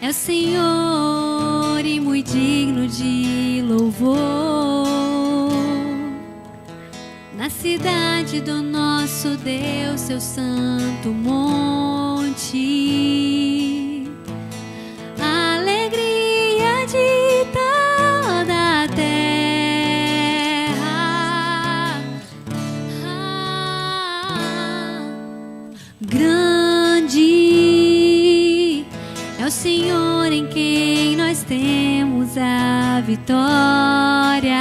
É o Senhor e muito digno de louvor. Na cidade do nosso Deus, seu santo monte, a alegria de toda a terra. Grande é o Senhor em quem nós temos a vitória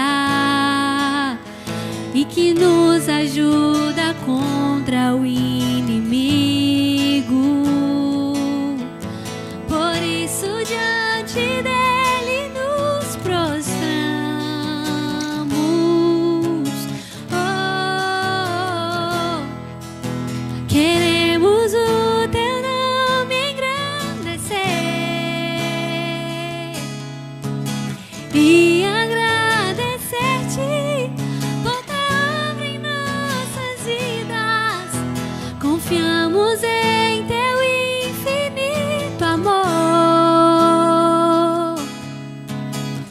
e que nos ajuda contra o inimigo. Por isso diante dele nos prostramos. Queremos o teu nome engrandecer e agradecer-te por tua obra em nossas vidas. Confiamos em teu infinito amor,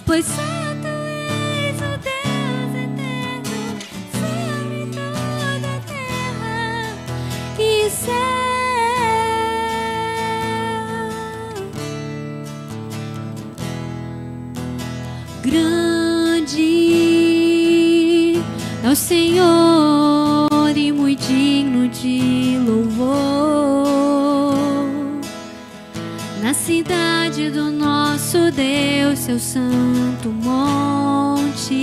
pois só tu és o Deus eterno sobre toda a terra e céu. Grande é o Senhor e muito digno de louvor. Na cidade do nosso Deus, seu santo monte,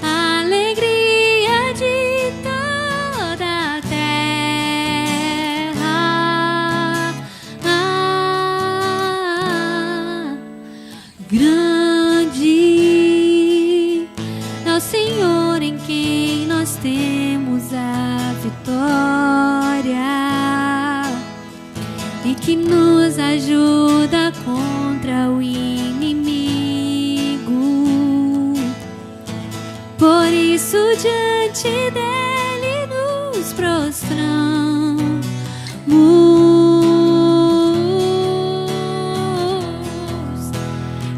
a alegria de toda a terra. Grande é o Senhor em quem nós temos a vitória e que nos ajuda contra o inimigo. Por isso diante dele nos prostramos.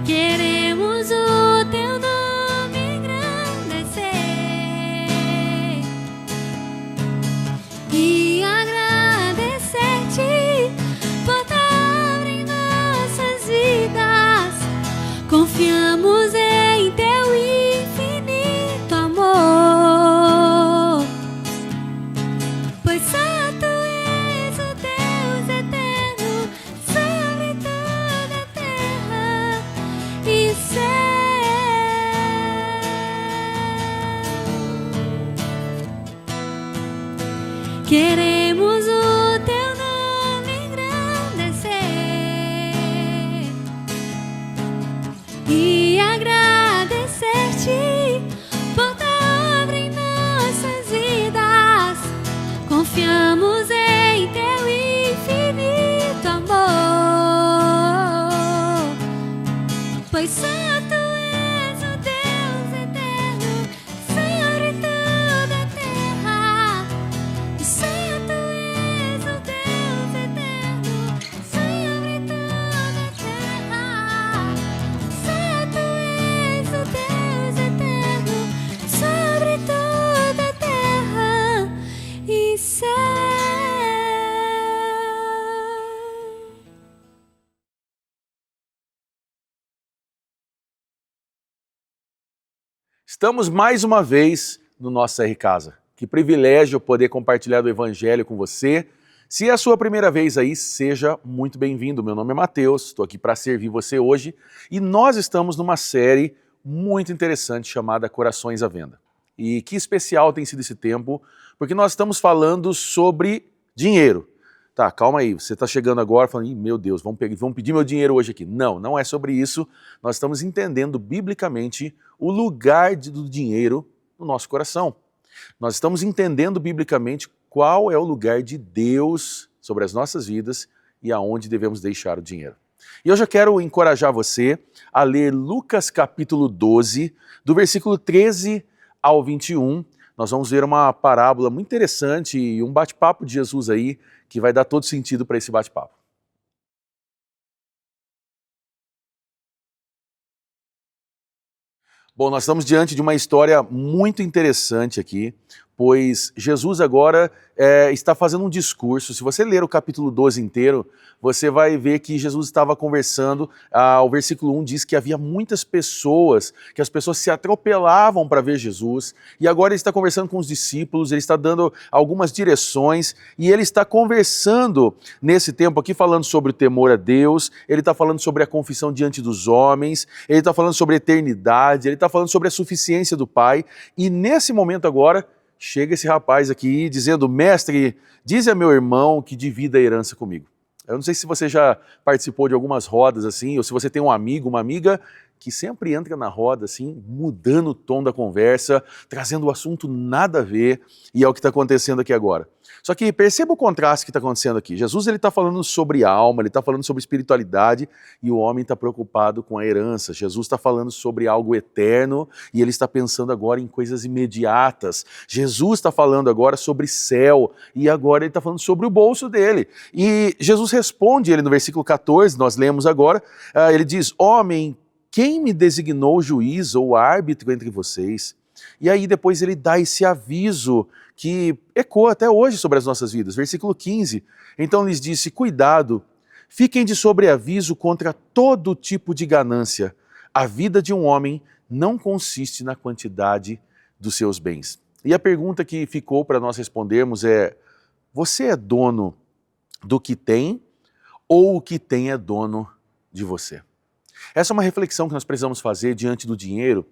Queremos o teu nome engrandecer e agradecer-te por tua obra em nossas vidas. Confiamos em teu infinito amor, pois só tu és o Deus eterno sobre toda a terra e céu. Queremos o teu nome engrandecer e agradecer-te por tua obra em nossas vidas. Confiamos em teu infinito amor, pois só tu és o Deus eterno sobre toda a terra. E só tu és o Deus eterno sobre toda a terra. Só tu és o Deus eterno sobre toda a terra e céu. Estamos mais uma vez no nosso R Casa. Que privilégio poder compartilhar do Evangelho com você. Se é a sua primeira vez aí, seja muito bem-vindo. Meu nome é Matheus, estou aqui para servir você hoje e nós estamos numa série muito interessante chamada Corações à Venda. E que especial tem sido esse tempo, porque nós estamos falando sobre dinheiro. Tá, calma aí, você está chegando agora falando, "Ih, meu Deus, vamos pedir meu dinheiro hoje aqui." Não, não é sobre isso. Nós estamos entendendo biblicamente o lugar do dinheiro no nosso coração. Nós estamos entendendo biblicamente qual é o lugar de Deus sobre as nossas vidas e aonde devemos deixar o dinheiro. E eu já quero encorajar você a ler Lucas capítulo 12, do versículo 13 ao 21. Nós vamos ver uma parábola muito interessante e um bate-papo de Jesus aí que vai dar todo sentido para esse bate-papo. Bom, nós estamos diante de uma história muito interessante aqui, pois Jesus agora está fazendo um discurso. Se você ler o capítulo 12 inteiro, você vai ver que Jesus estava conversando, o versículo 1 diz que havia muitas pessoas, que as pessoas se atropelavam para ver Jesus, e agora ele está conversando com os discípulos, ele está dando algumas direções, e ele está conversando nesse tempo aqui, falando sobre o temor a Deus, ele está falando sobre a confissão diante dos homens, ele está falando sobre a eternidade, ele está falando sobre a suficiência do Pai, e nesse momento agora, chega esse rapaz aqui dizendo: mestre, dize a meu irmão que divida a herança comigo. Eu não sei se você já participou de algumas rodas assim, ou se você tem um amigo, uma amiga que sempre entra na roda assim, mudando o tom da conversa, trazendo o assunto nada a ver, e é o que está acontecendo aqui agora. Só que perceba o contraste que está acontecendo aqui. Jesus está falando sobre alma, ele está falando sobre espiritualidade, e o homem está preocupado com a herança. Jesus está falando sobre algo eterno, e ele está pensando agora em coisas imediatas. Jesus está falando agora sobre céu, e agora ele está falando sobre o bolso dele. E Jesus responde, ele no versículo 14, nós lemos agora, ele diz: homem, quem me designou juiz ou árbitro entre vocês? E aí depois ele dá esse aviso que ecoa até hoje sobre as nossas vidas. Versículo 15, então lhes disse: cuidado, fiquem de sobreaviso contra todo tipo de ganância. A vida de um homem não consiste na quantidade dos seus bens. E a pergunta que ficou para nós respondermos é: você é dono do que tem ou o que tem é dono de você? Essa é uma reflexão que nós precisamos fazer diante do dinheiro,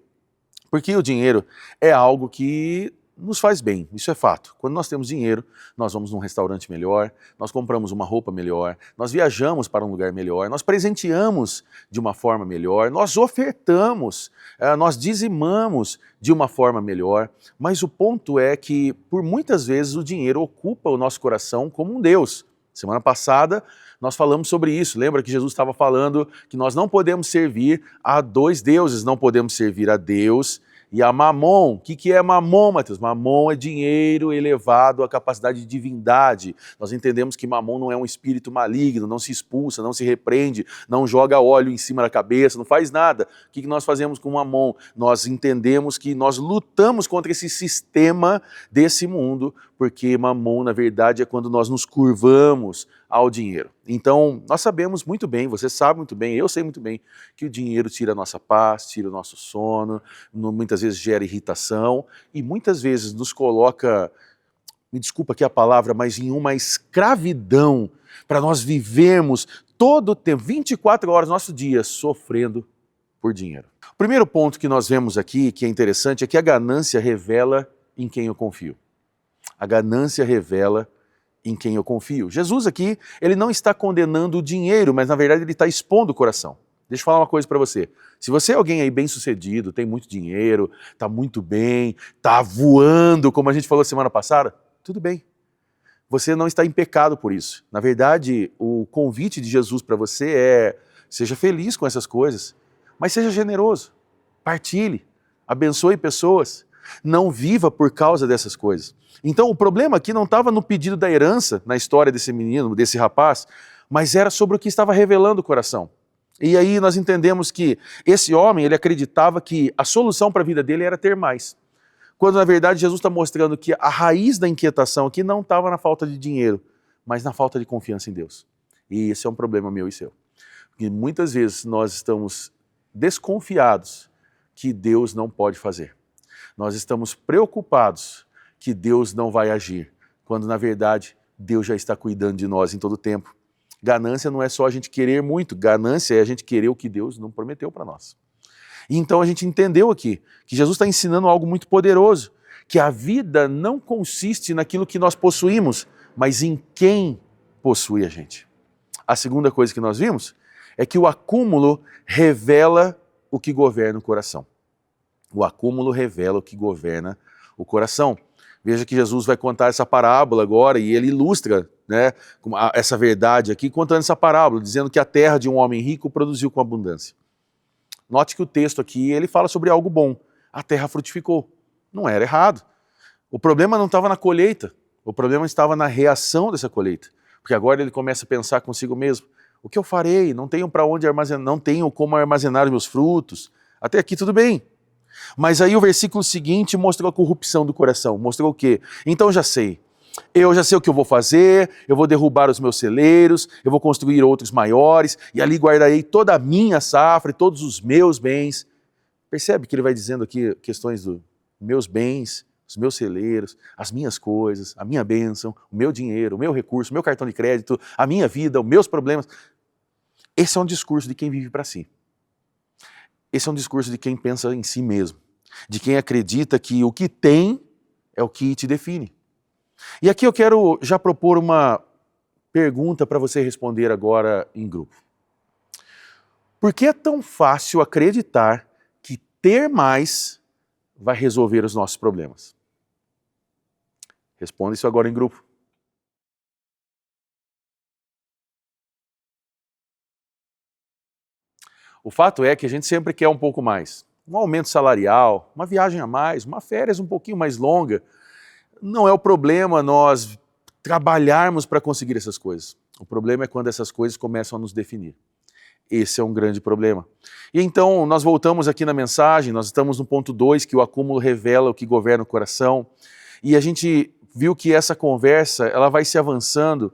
porque o dinheiro é algo que nos faz bem, isso é fato. Quando nós temos dinheiro, nós vamos num restaurante melhor, nós compramos uma roupa melhor, nós viajamos para um lugar melhor, nós presenteamos de uma forma melhor, nós ofertamos, nós dizimamos de uma forma melhor, mas o ponto é que, por muitas vezes, o dinheiro ocupa o nosso coração como um Deus. Semana passada nós falamos sobre isso, lembra que Jesus estava falando que nós não podemos servir a dois deuses, não podemos servir a Deus e a Mamon. O que é Mamon, Mateus? Mamon é dinheiro elevado à capacidade de divindade. Nós entendemos que Mamon não é um espírito maligno, não se expulsa, não se repreende, não joga óleo em cima da cabeça, não faz nada. O que nós fazemos com Mamon? Nós entendemos que nós lutamos contra esse sistema desse mundo, porque Mamon, na verdade, é quando nós nos curvamos ao dinheiro. Então, nós sabemos muito bem, você sabe muito bem, eu sei muito bem, que o dinheiro tira a nossa paz, tira o nosso sono, muitas vezes gera irritação e muitas vezes nos coloca, me desculpa aqui a palavra, mas em uma escravidão para nós vivermos todo o tempo, 24 horas do nosso dia, sofrendo por dinheiro. O primeiro ponto que nós vemos aqui, que é interessante, é que a ganância revela em quem eu confio. A ganância revela em quem eu confio. Jesus aqui, ele não está condenando o dinheiro, mas na verdade ele está expondo o coração. Deixa eu falar uma coisa para você. Se você é alguém aí bem sucedido, tem muito dinheiro, está muito bem, está voando, como a gente falou semana passada, tudo bem. Você não está em pecado por isso. Na verdade, o convite de Jesus para você é: seja feliz com essas coisas, mas seja generoso, partilhe, abençoe pessoas, não viva por causa dessas coisas. Então o problema aqui não estava no pedido da herança, na história desse menino, desse rapaz, mas era sobre o que estava revelando o coração. E aí nós entendemos que esse homem, ele acreditava que a solução para a vida dele era ter mais. Quando na verdade Jesus está mostrando que a raiz da inquietação aqui não estava na falta de dinheiro, mas na falta de confiança em Deus. E esse é um problema meu e seu. Porque muitas vezes nós estamos desconfiados que Deus não pode fazer. Nós estamos preocupados que Deus não vai agir, quando na verdade Deus já está cuidando de nós em todo o tempo. Ganância não é só a gente querer muito, ganância é a gente querer o que Deus não prometeu para nós. E então a gente entendeu aqui que Jesus está ensinando algo muito poderoso, que a vida não consiste naquilo que nós possuímos, mas em quem possui a gente. A segunda coisa que nós vimos é que o acúmulo revela o que governa o coração. O acúmulo revela o que governa o coração. Veja que Jesus vai contar essa parábola agora e ele ilustra, né, essa verdade aqui, contando essa parábola, dizendo que a terra de um homem rico produziu com abundância. Note que o texto aqui, ele fala sobre algo bom. A terra frutificou. Não era errado. O problema não estava na colheita, o problema estava na reação dessa colheita. Porque agora ele começa a pensar consigo mesmo: o que eu farei? Não tenho para onde armazenar, não tenho como armazenar os meus frutos. Até aqui tudo bem. Mas aí o versículo seguinte mostrou a corrupção do coração. Mostrou o quê? Então já sei. Eu já sei o que eu vou fazer, eu vou derrubar os meus celeiros, eu vou construir outros maiores, e ali guardarei toda a minha safra e todos os meus bens. Percebe que ele vai dizendo aqui questões dos meus bens, os meus celeiros, as minhas coisas, a minha bênção, o meu dinheiro, o meu recurso, o meu cartão de crédito, a minha vida, os meus problemas. Esse é um discurso de quem vive para si. Esse é um discurso de quem pensa em si mesmo, de quem acredita que o que tem é o que te define. E aqui eu quero já propor uma pergunta para você responder agora em grupo. Por que é tão fácil acreditar que ter mais vai resolver os nossos problemas? Responda isso agora em grupo. O fato é que a gente sempre quer um pouco mais. Um aumento salarial, uma viagem a mais, uma férias um pouquinho mais longa. Não é o problema nós trabalharmos para conseguir essas coisas. O problema é quando essas coisas começam a nos definir. Esse é um grande problema. E então, nós voltamos aqui na mensagem, nós estamos no ponto 2, que o acúmulo revela o que governa o coração. E a gente viu que essa conversa, ela vai se avançando.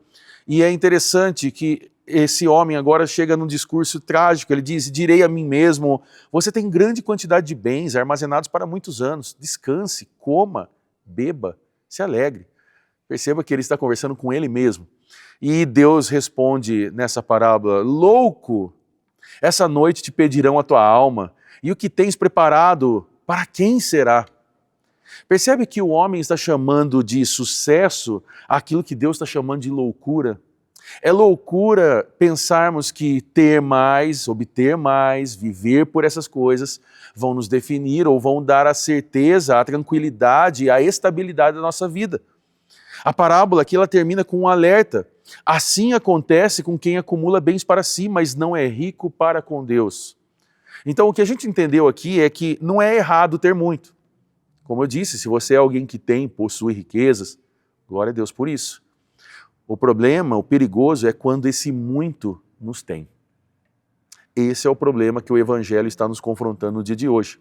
E é interessante que esse homem agora chega num discurso trágico. Ele diz, direi a mim mesmo, você tem grande quantidade de bens armazenados para muitos anos. Descanse, coma, beba, se alegre. Perceba que ele está conversando com ele mesmo. E Deus responde nessa parábola, louco, essa noite te pedirão a tua alma, e o que tens preparado, para quem será? Percebe que o homem está chamando de sucesso aquilo que Deus está chamando de loucura. É loucura pensarmos que ter mais, obter mais, viver por essas coisas vão nos definir ou vão dar a certeza, a tranquilidade, a estabilidade da nossa vida. A parábola aqui ela termina com um alerta. Assim acontece com quem acumula bens para si, mas não é rico para com Deus. Então o que a gente entendeu aqui é que não é errado ter muito. Como eu disse, se você é alguém que possui riquezas, glória a Deus por isso. O problema, o perigoso é quando esse muito nos tem. Esse é o problema que o Evangelho está nos confrontando no dia de hoje.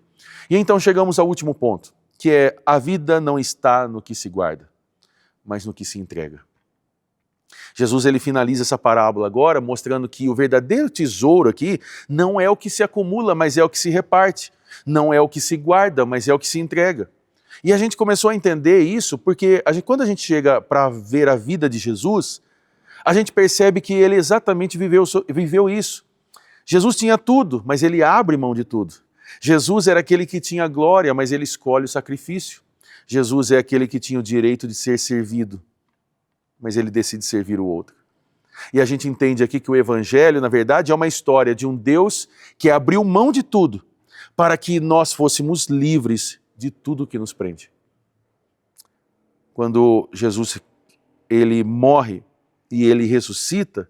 E então chegamos ao último ponto, que é a vida não está no que se guarda, mas no que se entrega. Jesus ele finaliza essa parábola agora mostrando que o verdadeiro tesouro aqui não é o que se acumula, mas é o que se reparte. Não é o que se guarda, mas é o que se entrega. E a gente começou a entender isso porque quando a gente chega para ver a vida de Jesus, a gente percebe que ele exatamente viveu isso. Jesus tinha tudo, mas ele abre mão de tudo. Jesus era aquele que tinha glória, mas ele escolhe o sacrifício. Jesus é aquele que tinha o direito de ser servido, mas ele decide servir o outro. E a gente entende aqui que o Evangelho, na verdade, é uma história de um Deus que abriu mão de tudo para que nós fôssemos livres de tudo que nos prende. Quando Jesus ele morre e ele ressuscita,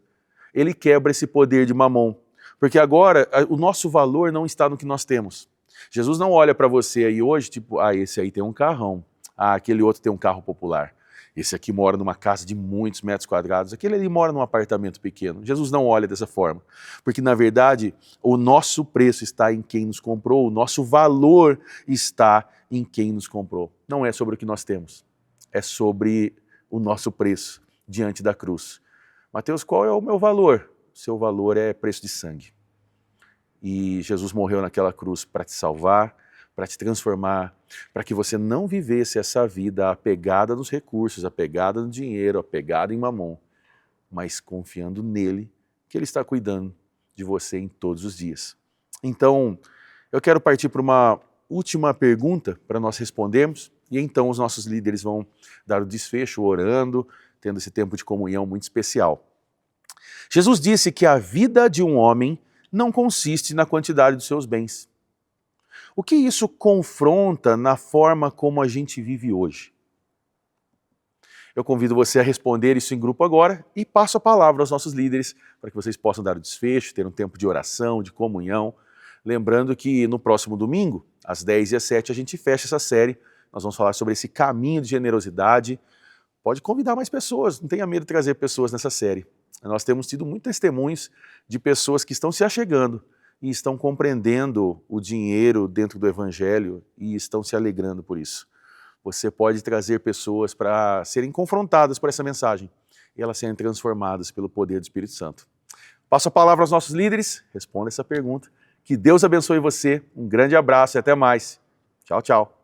ele quebra esse poder de Mamon. Porque agora o nosso valor não está no que nós temos. Jesus não olha para você aí hoje, tipo, esse aí tem um carrão, aquele outro tem um carro popular. Esse aqui mora numa casa de muitos metros quadrados, aquele ali mora num apartamento pequeno. Jesus não olha dessa forma, porque na verdade o nosso preço está em quem nos comprou, o nosso valor está em quem nos comprou. Não é sobre o que nós temos, é sobre o nosso preço diante da cruz. Mateus, qual é o meu valor? O seu valor é preço de sangue. E Jesus morreu naquela cruz para te salvar, para te transformar, para que você não vivesse essa vida apegada nos recursos, apegada no dinheiro, apegada em Mamon, mas confiando nele, que ele está cuidando de você em todos os dias. Então, eu quero partir para uma última pergunta para nós respondermos, e então os nossos líderes vão dar o desfecho orando, tendo esse tempo de comunhão muito especial. Jesus disse que a vida de um homem não consiste na quantidade dos seus bens. O que isso confronta na forma como a gente vive hoje? Eu convido você a responder isso em grupo agora e passo a palavra aos nossos líderes para que vocês possam dar o desfecho, ter um tempo de oração, de comunhão. Lembrando que no próximo domingo, às 10 e às 7, a gente fecha essa série. Nós vamos falar sobre esse caminho de generosidade. Pode convidar mais pessoas, não tenha medo de trazer pessoas nessa série. Nós temos tido muitos testemunhos de pessoas que estão se achegando e estão compreendendo o dinheiro dentro do Evangelho e estão se alegrando por isso. Você pode trazer pessoas para serem confrontadas por essa mensagem e elas serem transformadas pelo poder do Espírito Santo. Passo a palavra aos nossos líderes, responda essa pergunta. Que Deus abençoe você, um grande abraço e até mais. Tchau, tchau.